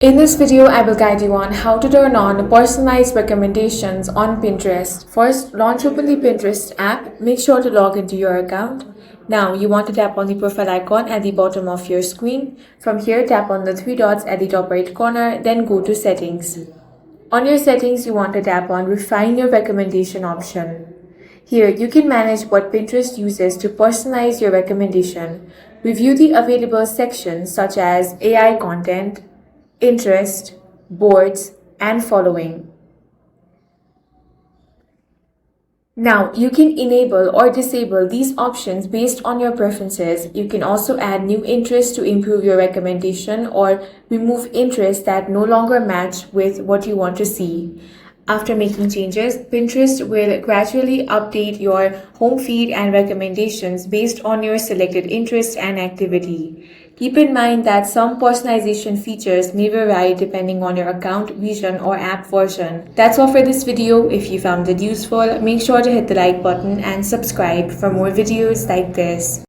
In this video, I will guide you on how to turn on personalized recommendations on Pinterest. First, launch open the Pinterest app. Make sure to log into your account. Now, you want to tap on the profile icon at the bottom of your screen. From here, tap on the three dots at the top right corner, then go to Settings. On your settings, you want to tap on Refine Your Recommendation option. Here, you can manage what Pinterest uses to personalize your recommendation. Review the available sections such as AI content, interest, boards, and following. Now, you can enable or disable these options based on your preferences. You can also add new interests to improve your recommendation or remove interests that no longer match with what you want to see. After making changes, Pinterest will gradually update your home feed and recommendations based on your selected interest and activity. Keep in mind that some personalization features may vary depending on your account, region, or app version. That's all for this video. If you found it useful, make sure to hit the like button and subscribe for more videos like this.